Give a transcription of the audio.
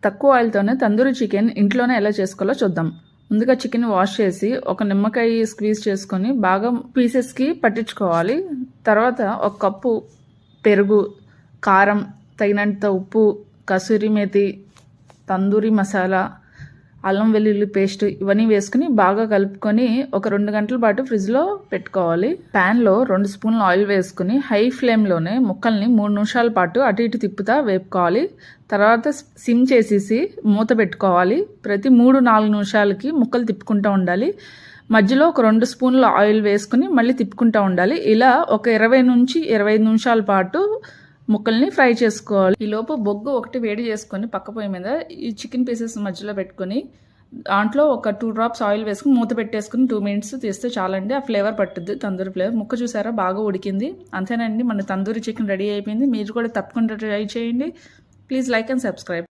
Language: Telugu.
తక్కువ ఆయిల్తోనే తందూరి చికెన్ ఇంట్లోనే ఎలా చేసుకోవాలో చూద్దాం. ముందుగా చికెన్ వాష్ చేసి ఒక నిమ్మకాయ స్క్వీజ్ చేసుకొని బాగా పీసెస్కి పట్టించుకోవాలి. తర్వాత ఒక కప్పు పెరుగు, కారం, తగినంత ఉప్పు, కసూరి మేతి, తందూరి మసాలా, అల్లం వెల్లుల్లి పేస్ట్ ఇవన్నీ వేసుకుని బాగా కలుపుకొని ఒక 2 గంటల పాటు ఫ్రిడ్జ్లో పెట్టుకోవాలి. ప్యాన్లో 2 స్పూన్లు ఆయిల్ వేసుకుని హై ఫ్లేమ్లోనే ముక్కల్ని 3 నిమిషాల పాటు అటు ఇటు తిప్పుతా వేపుకోవాలి. తర్వాత సిమ్ చేసేసి మూత పెట్టుకోవాలి. ప్రతి 3-4 నిమిషాలకి ముక్కలు తిప్పుకుంటూ ఉండాలి. మధ్యలో ఒక 2 స్పూన్లు ఆయిల్ వేసుకుని మళ్ళీ తిప్పుకుంటూ ఉండాలి. ఇలా ఒక 20 నుంచి 25 నిమిషాల పాటు ముక్కల్ని ఫ్రై చేసుకోవాలి. ఈ లోపు బొగ్గు ఒకటి వేడి చేసుకొని పక్క పొయ్యి మీద ఈ చికెన్ పీసెస్ మధ్యలో పెట్టుకొని దాంట్లో ఒక 2 డ్రాప్స్ ఆయిల్ వేసుకుని మూత పెట్టేసుకుని 2 మినిట్స్ తీస్తే చాలండి. ఆ ఫ్లేవర్ పట్టుద్ది, తందూరి ఫ్లేవర్. ముక్క చూసారా బాగా ఉడికింది. అంతేనండి, మన తందూరి చికెన్ రెడీ అయిపోయింది. మీరు కూడా తప్పకుండా ట్రై చేయండి. Please like and subscribe.